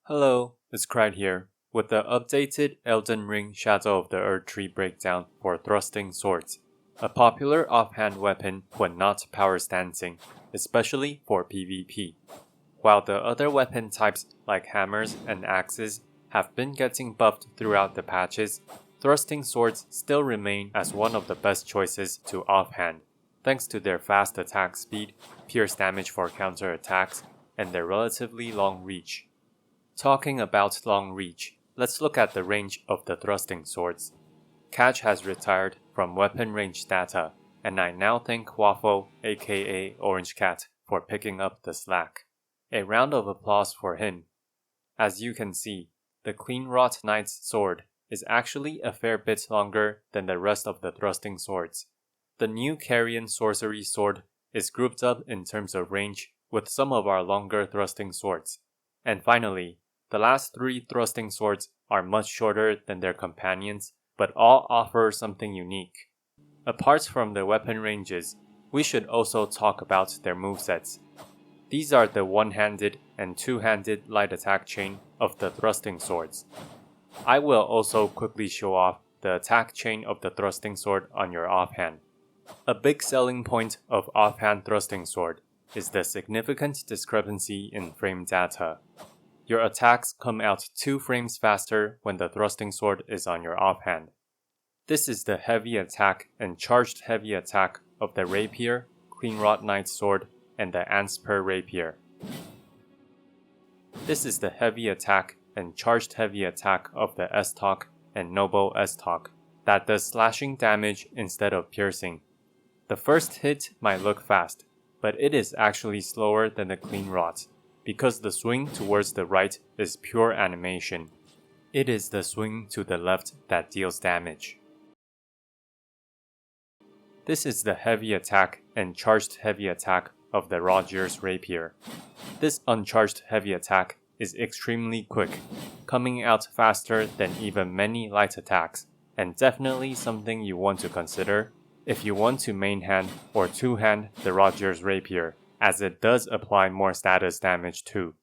Hello, it's Cried here, with the updated Elden Ring Shadow of the Erdtree breakdown for thrusting swords, a popular offhand weapon when not power stancing, especially for PvP. While the other weapon types like hammers and axes have been getting buffed throughout the patches, thrusting swords still remain as one of the best choices to offhand, thanks to their fast attack speed, pierce damage for counter attacks, and their relatively long reach. Talking about long reach, let's look at the range of the thrusting swords. Catch has retired from weapon range data, and I now thank Waffle aka Orange Cat for picking up the slack. A round of applause for him. As you can see, the Cleanwrought Knight's sword is actually a fair bit longer than the rest of the thrusting swords. The new Carian Sorcery Sword is grouped up in terms of range with some of our longer thrusting swords. And finally, the last three thrusting swords are much shorter than their companions, but all offer something unique. Apart from the weapon ranges, we should also talk about their movesets. These are the one-handed and two-handed light attack chain of the thrusting swords. I will also quickly show off the attack chain of the thrusting sword on your offhand. A big selling point of offhand thrusting sword is the significant discrepancy in frame data. Your attacks come out 2 frames faster when the thrusting sword is on your offhand. This is the heavy attack and charged heavy attack of the Rapier, Cleanwrought Knight's sword, and the Antspur Rapier. This is the heavy attack and charged heavy attack of the Estoc and Noble Estoc that does slashing damage instead of piercing. The first hit might look fast, but it is actually slower than the Cleanwrought, because the swing towards the right is pure animation. It is the swing to the left that deals damage. This is the heavy attack and charged heavy attack of the Rogers Rapier. This uncharged heavy attack is extremely quick, coming out faster than even many light attacks, and definitely something you want to consider if you want to main-hand or two-hand the Rogers Rapier, as it does apply more status damage too.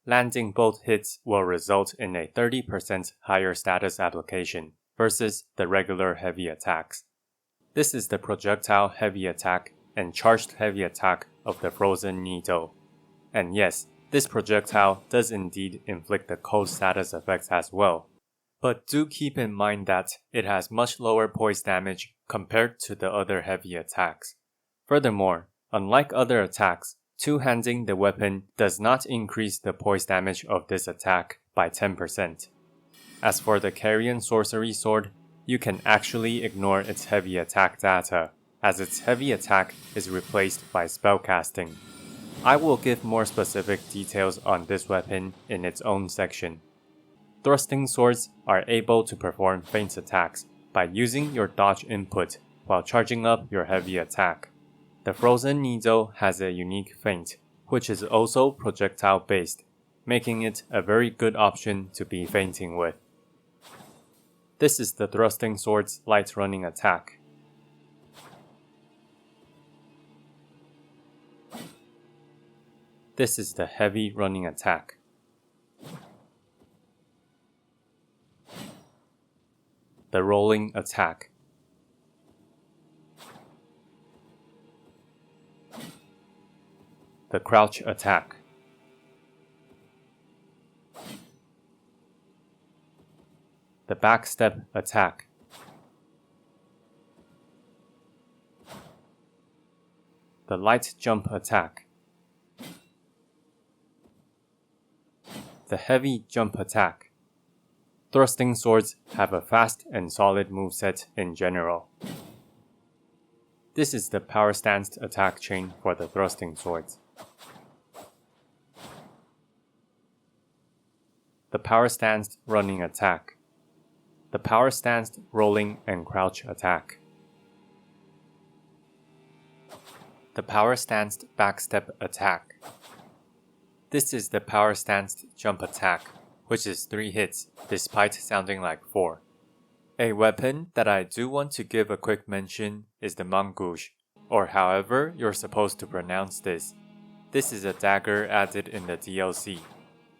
Landing both hits will result in a 30% higher status application versus the regular heavy attacks. This is the projectile heavy attack and charged heavy attack of the Frozen Needle. And yes, this projectile does indeed inflict the cold status effects as well. But do keep in mind that it has much lower poise damage compared to the other heavy attacks. Furthermore, unlike other attacks, two-handing the weapon does not increase the poise damage of this attack by 10%. As for the Carian Sorcery Sword, you can actually ignore its heavy attack data, as its heavy attack is replaced by spellcasting. I will give more specific details on this weapon in its own section. Thrusting swords are able to perform feint attacks by using your dodge input while charging up your heavy attack. The Frozen Needle has a unique feint, which is also projectile based, making it a very good option to be feinting with. This is the thrusting sword's light running attack. This is the heavy running attack. The rolling attack. The crouch attack. The backstep attack. The light jump attack. The heavy jump attack. Thrusting swords have a fast and solid moveset in general. This is the power stanced attack chain for the thrusting swords. The power stanced running attack. The power stanced rolling and crouch attack. The power stanced backstep attack. This is the power stanced jump attack, which is 3 hits despite sounding like 4. A weapon that I do want to give a quick mention is the Main-Gauche, or however you're supposed to pronounce this. This is a dagger added in the DLC.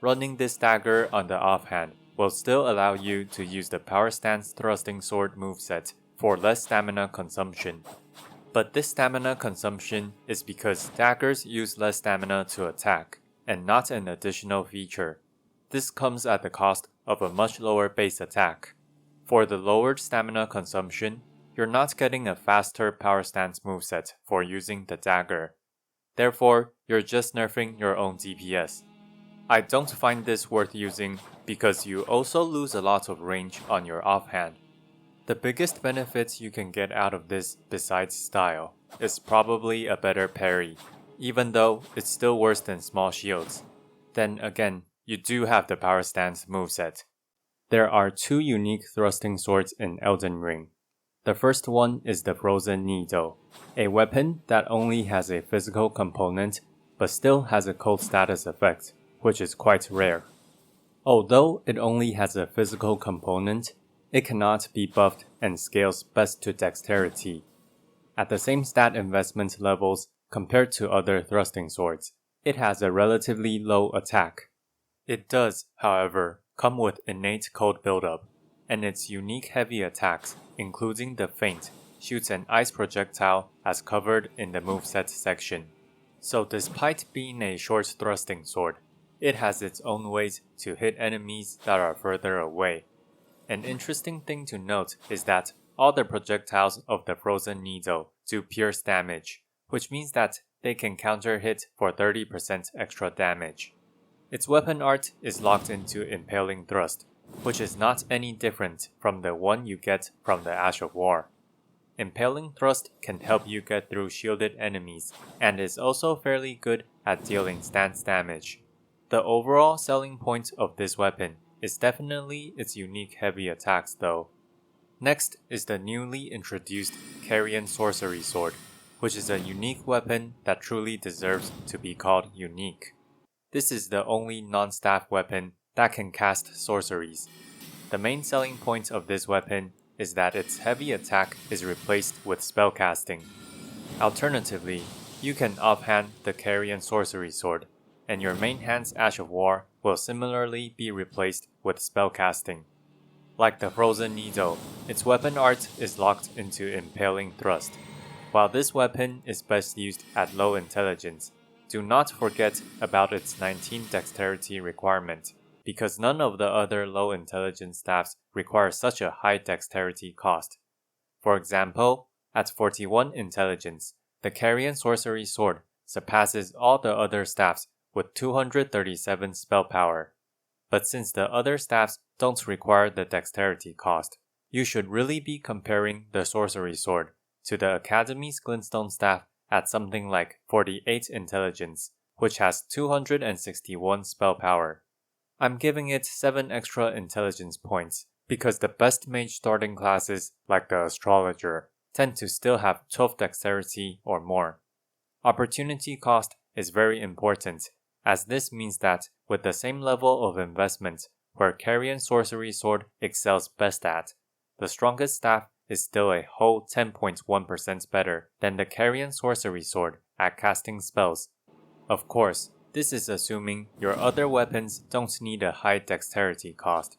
running this dagger on the offhand will still allow you to use the power stance thrusting sword moveset for less stamina consumption. But this stamina consumption is because daggers use less stamina to attack, and not an additional feature. This comes at the cost of a much lower base attack. For the lowered stamina consumption, you're not getting a faster power stance moveset for using the dagger. Therefore, you're just nerfing your own DPS. I don't find this worth using because you also lose a lot of range on your offhand. The biggest benefits you can get out of this, besides style, is probably a better parry, even though it's still worse than small shields. Then again, you do have the power stance moveset. There are two unique thrusting swords in Elden Ring. The first one is the Frozen Needle, a weapon that only has a physical component but still has a cold status effect, which is quite rare. Although it only has a physical component, it cannot be buffed and scales best to dexterity. At the same stat investment levels compared to other thrusting swords, it has a relatively low attack. It does, however, come with innate cold buildup, and its unique heavy attacks, including the feint, shoots an ice projectile as covered in the moveset section. So despite being a short thrusting sword, it has its own ways to hit enemies that are further away. An interesting thing to note is that all the projectiles of the Frozen Needle do pierce damage, which means that they can counter hit for 30% extra damage. Its weapon art is locked into Impaling Thrust, which is not any different from the one you get from the Ash of War. Impaling Thrust can help you get through shielded enemies, and is also fairly good at dealing stance damage. The overall selling point of this weapon is definitely its unique heavy attacks though. Next is the newly introduced Carian Sorcery Sword, which is a unique weapon that truly deserves to be called unique. This is the only non-staff weapon that can cast sorceries. The main selling point of this weapon is that its heavy attack is replaced with spellcasting. Alternatively, you can offhand the Carian Sorcery Sword, and your main hand's Ash of War will similarly be replaced with spellcasting. Like the Frozen Needle, its weapon art is locked into Impaling Thrust. While this weapon is best used at low intelligence, do not forget about its 19 dexterity requirement, because none of the other low intelligence staffs require such a high dexterity cost. For example, at 41 intelligence, the Carian Sorcery Sword surpasses all the other staffs with 237 spell power. But since the other staffs don't require the dexterity cost, you should really be comparing the Sorcery Sword to the Academy's Glintstone staff at something like 48 intelligence, which has 261 spell power. I'm giving it 7 extra intelligence points because the best mage starting classes, like the Astrologer, tend to still have 12 dexterity or more. Opportunity cost is very important, as this means that with the same level of investment where Carian Sorcery Sword excels best at, the strongest staff is still a whole 10.1% better than the Carian Sorcery Sword at casting spells. Of course, this is assuming your other weapons don't need a high dexterity cost.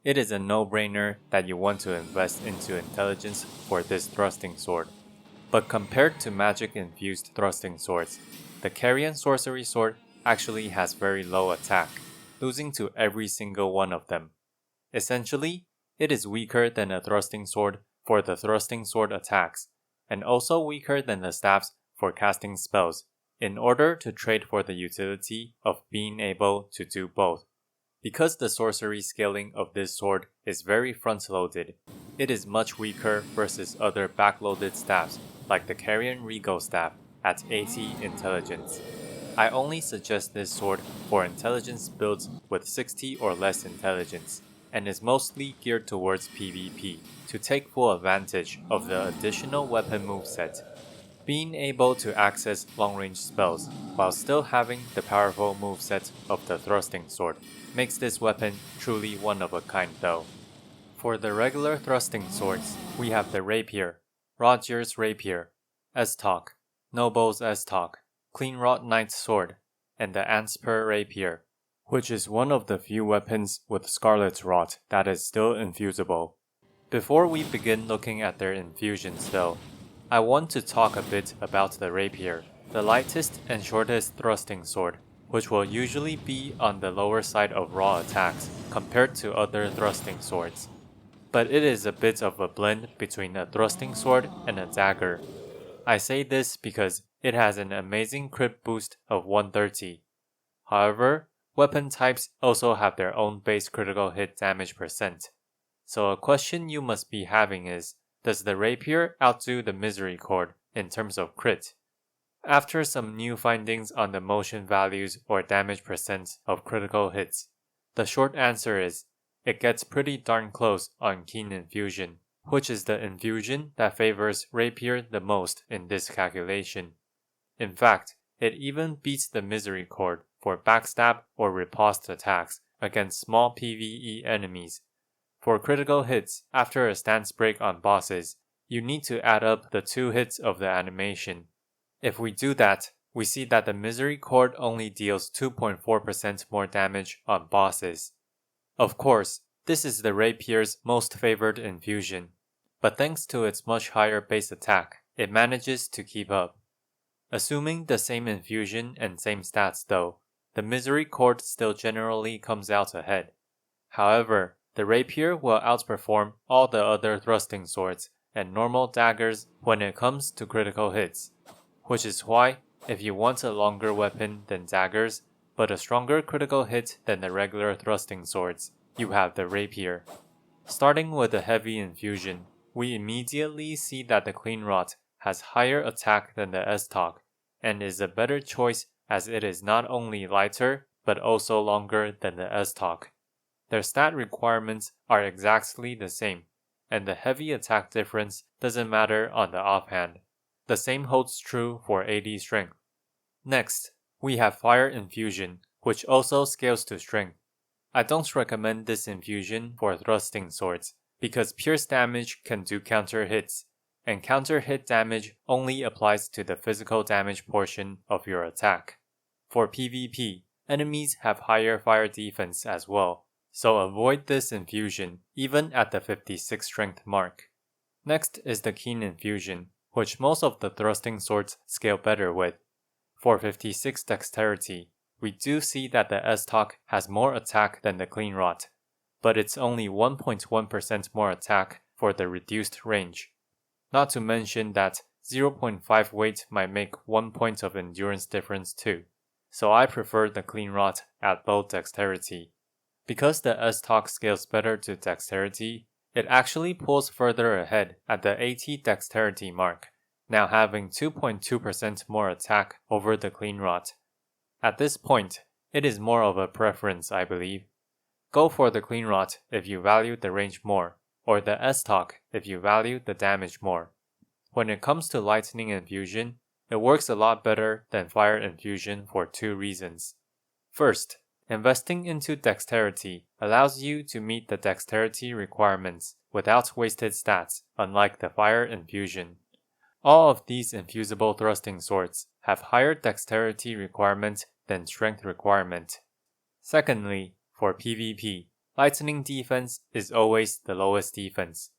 It is a no-brainer that you want to invest into intelligence for this thrusting sword. But compared to magic-infused thrusting swords, the Carian Sorcery Sword actually has very low attack, losing to every single one of them. Essentially, it is weaker than a thrusting sword for the thrusting sword attacks, and also weaker than the staffs for casting spells, in order to trade for the utility of being able to do both. Because the sorcery scaling of this sword is very front-loaded, it is much weaker versus other back-loaded staffs like the Carian Regal staff at 80 intelligence. I only suggest this sword for intelligence builds with 60 or less intelligence, and is mostly geared towards PvP to take full advantage of the additional weapon moveset. Being able to access long-range spells while still having the powerful moveset of the thrusting sword makes this weapon truly one of a kind though. For the regular thrusting swords, we have the Rapier, Roger's Rapier, Estoc, Noble's Estoc, Cleanwrought Knight's Sword, and the Antspur Rapier, which is one of the few weapons with Scarlet's Rot that is still infusible. Before we begin looking at their infusions though, I want to talk a bit about the Rapier, the lightest and shortest thrusting sword, which will usually be on the lower side of raw attacks compared to other thrusting swords. But it is a bit of a blend between a thrusting sword and a dagger. I say this because it has an amazing crit boost of 130. However, weapon types also have their own base critical hit damage percent. So a question you must be having is, does the Rapier outdo the Misericorde in terms of crit? After some new findings on the motion values or damage percent of critical hits, the short answer is, it gets pretty darn close on Keen Infusion, which is the infusion that favors Rapier the most in this calculation. In fact, it even beats the Misericorde for backstab or riposte attacks against small PvE enemies. For critical hits after a stance break on bosses, you need to add up the 2 hits of the animation. If we do that, we see that the Misericorde only deals 2.4% more damage on bosses. Of course, this is the Rapier's most favored infusion, but thanks to its much higher base attack, it manages to keep up. Assuming the same infusion and same stats though, the Misericorde still generally comes out ahead. However, the Rapier will outperform all the other thrusting swords and normal daggers when it comes to critical hits, which is why, if you want a longer weapon than daggers, but a stronger critical hit than the regular thrusting swords, you have the Rapier. Starting with a heavy infusion, we immediately see that the Clean Rot has higher attack than the Estoc, and is a better choice as it is not only lighter, but also longer than the Estoc. Their stat requirements are exactly the same, and the heavy attack difference doesn't matter on the offhand. The same holds true for AD strength. Next, we have Fire Infusion, which also scales to strength. I don't recommend this infusion for thrusting swords, because pierce damage can do counter hits, and counter hit damage only applies to the physical damage portion of your attack. For PvP, enemies have higher fire defense as well, so avoid this infusion even at the 56 strength mark. Next is the Keen Infusion, which most of the thrusting swords scale better with. For 56 dexterity, we do see that the Estoc has more attack than the Clean Rot, but it's only 1.1% more attack for the reduced range. Not to mention that 0.5 weight might make 1 point of endurance difference too, so I prefer the Clean Rot at low dexterity. Because the Estoc scales better to dexterity, it actually pulls further ahead at the 80 dexterity mark, now having 2.2% more attack over the Clean Rot. At this point, it is more of a preference, I believe. Go for the Clean Rot if you value the range more, or the Estoc if you value the damage more. When it comes to Lightning Infusion, it works a lot better than Fire Infusion for 2 reasons. First, investing into dexterity allows you to meet the dexterity requirements without wasted stats, unlike the Fire Infusion. All of these infusible thrusting swords have higher dexterity requirement than strength requirement. Secondly, for PvP, lightning defense is always the lowest defense.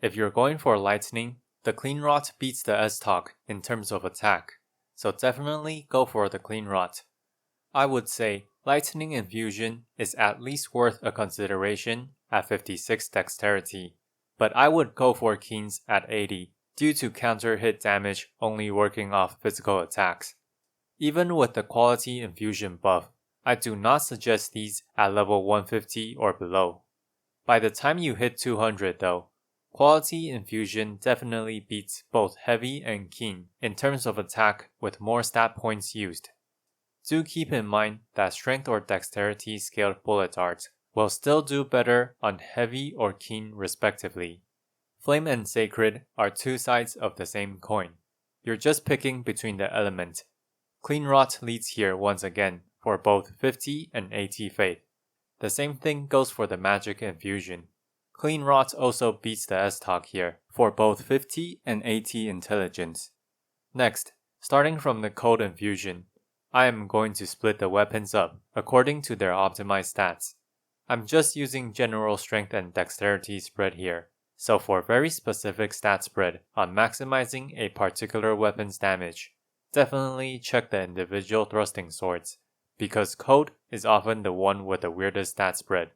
If you're going for lightning, the Clean Rot beats the Estoc in terms of attack, so definitely go for the Clean Rot. I would say Lightning Infusion is at least worth a consideration at 56 dexterity, but I would go for Keens at 80 due to counter hit damage only working off physical attacks. Even with the quality infusion buff, I do not suggest these at level 150 or below. By the time you hit 200 though, quality infusion definitely beats both heavy and keen in terms of attack with more stat points used. Do keep in mind that strength or dexterity scaled bullet darts will still do better on heavy or keen respectively. Flame and Sacred are 2 sides of the same coin. You're just picking between the element. Clean Rot leads here once again for both 50 and 80 faith. The same thing goes for the magic infusion. Clean Rot also beats the Estoc here for both 50 and 80 intelligence. Next, starting from the cold infusion, I am going to split the weapons up according to their optimized stats. I'm just using general strength and dexterity spread here, so for very specific stat spread on maximizing a particular weapon's damage, definitely check the individual thrusting swords, because Code is often the one with the weirdest stat spread.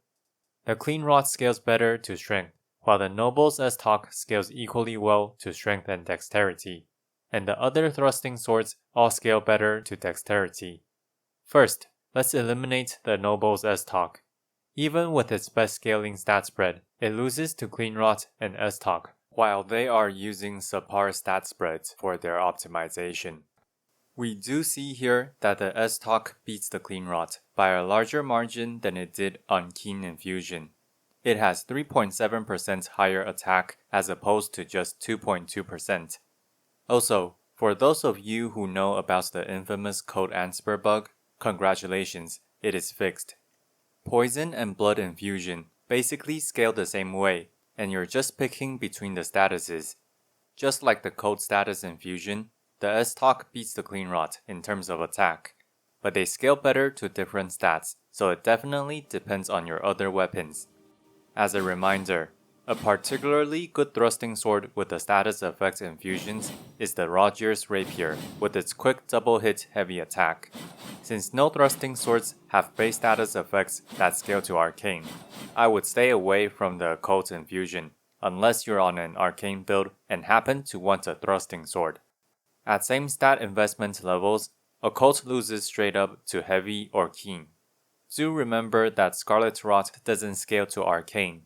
The Clean Rod scales better to strength, while the Noble's Estoc scales equally well to strength and dexterity, and the other thrusting swords all scale better to dexterity. First, let's eliminate the Noble's Estoc. Even with its best scaling stat spread, it loses to Clean Rot and Estoc, while they are using subpar stat spreads for their optimization. We do see here that the Estoc beats the Clean Rot by a larger margin than it did on Keen Infusion. It has 3.7% higher attack as opposed to just 2.2%. Also, for those of you who know about the infamous Code Antspur bug, congratulations, it is fixed. Poison and Blood Infusion basically scale the same way, and you're just picking between the statuses. Just like the Code status Infusion, the Estoc beats the Clean Rot in terms of attack, but they scale better to different stats, so it definitely depends on your other weapons. As a reminder, a particularly good thrusting sword with the status effect infusions is the Carian Rapier with its quick double hit heavy attack. Since no thrusting swords have base status effects that scale to arcane, I would stay away from the Occult infusion unless you're on an arcane build and happen to want a thrusting sword. At same stat investment levels, Occult loses straight up to heavy or keen. Do remember that Scarlet Rot doesn't scale to arcane.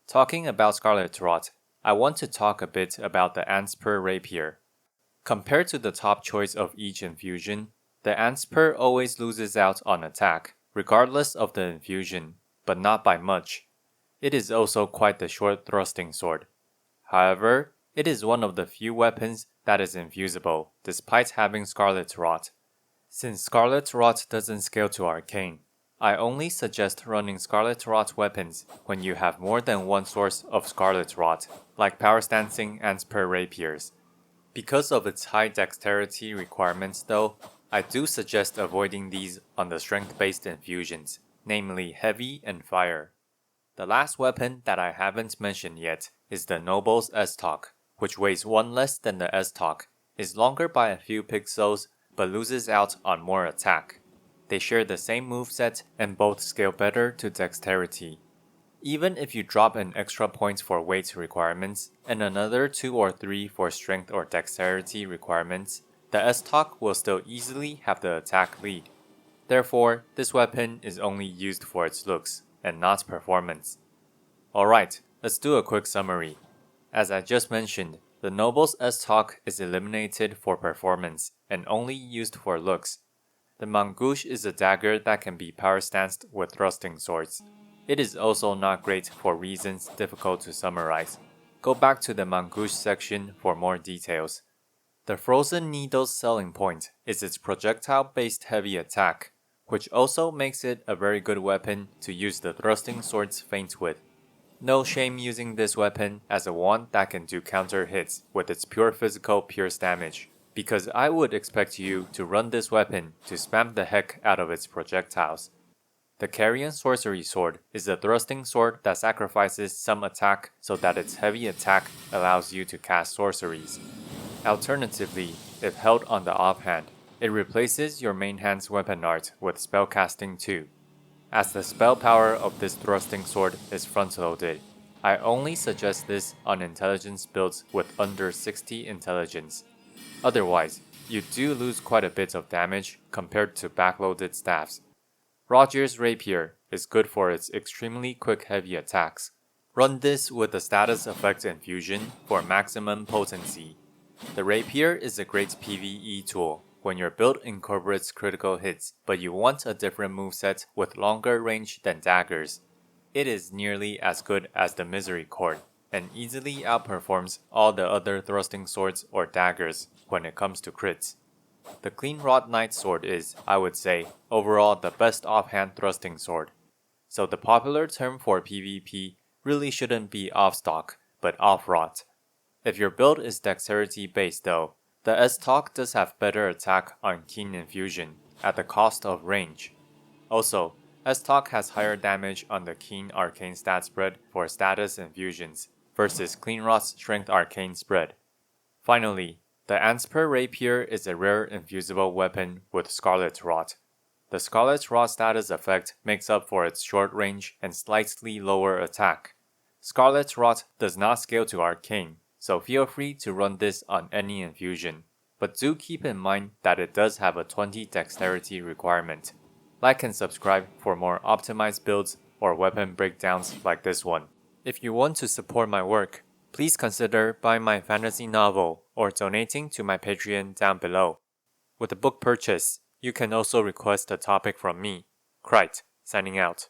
Talking about Scarlet Rot, I want to talk a bit about the Antspur Rapier. Compared to the top choice of each infusion, the Antspur always loses out on attack, regardless of the infusion, but not by much. It is also quite the short thrusting sword. However, it is one of the few weapons that is infusible, despite having Scarlet Rot. Since Scarlet Rot doesn't scale to arcane, I only suggest running Scarlet Rot weapons when you have more than one source of Scarlet Rot, like power stancing Antspur Rapiers. Because of its high dexterity requirements though, I do suggest avoiding these on the strength-based infusions, namely Heavy and Fire. The last weapon that I haven't mentioned yet is the Noble's Estoc, which weighs 1 less than the Estoc, is longer by a few pixels, but loses out on more attack. They share the same moveset and both scale better to dexterity. Even if you drop an extra point for weight requirements and another 2 or 3 for strength or dexterity requirements, the Estoc will still easily have the attack lead. Therefore, this weapon is only used for its looks and not performance. Alright, let's do a quick summary. As I just mentioned, the Noble's Estoc is eliminated for performance and only used for looks. The Main-Gauche is a dagger that can be power stanced with thrusting swords. It is also not great for reasons difficult to summarize. Go back to the Main-Gauche section for more details. The Frozen Needle's selling point is its projectile-based heavy attack, which also makes it a very good weapon to use the thrusting sword's feint with. No shame using this weapon as a wand that can do counter hits with its pure physical pierce damage, because I would expect you to run this weapon to spam the heck out of its projectiles. The Carian Sorcery Sword is a thrusting sword that sacrifices some attack so that its heavy attack allows you to cast sorceries. Alternatively, if held on the offhand, it replaces your main hand's weapon art with spellcasting too. As the spell power of this thrusting sword is front-loaded, I only suggest this on intelligence builds with under 60 intelligence. Otherwise, you do lose quite a bit of damage compared to backloaded staffs. Carian Rapier is good for its extremely quick heavy attacks. Run this with the status effect infusion for maximum potency. The Rapier is a great PvE tool when your build incorporates critical hits, but you want a different moveset with longer range than daggers. It is nearly as good as the Misericorde, and easily outperforms all the other thrusting swords or daggers when it comes to crits. The Clean Rod Knight Sword is, I would say, overall the best offhand thrusting sword. So the popular term for PvP really shouldn't be off-stock, but off-rot. If your build is dexterity based though, the Estoc does have better attack on Keen Infusion, at the cost of range. Also, Estoc has higher damage on the Keen Arcane stat spread for status infusions versus Cleanrot's Strength Arcane spread. Finally, the Antspur Rapier is a rare infusible weapon with Scarlet Rot. The Scarlet Rot status effect makes up for its short range and slightly lower attack. Scarlet Rot does not scale to Arcane, so feel free to run this on any infusion, but do keep in mind that it does have a 20 dexterity requirement. Like and subscribe for more optimized builds or weapon breakdowns like this one. If you want to support my work, please consider buying my fantasy novel or donating to my Patreon down below. With a book purchase, you can also request a topic from me. Krite, signing out.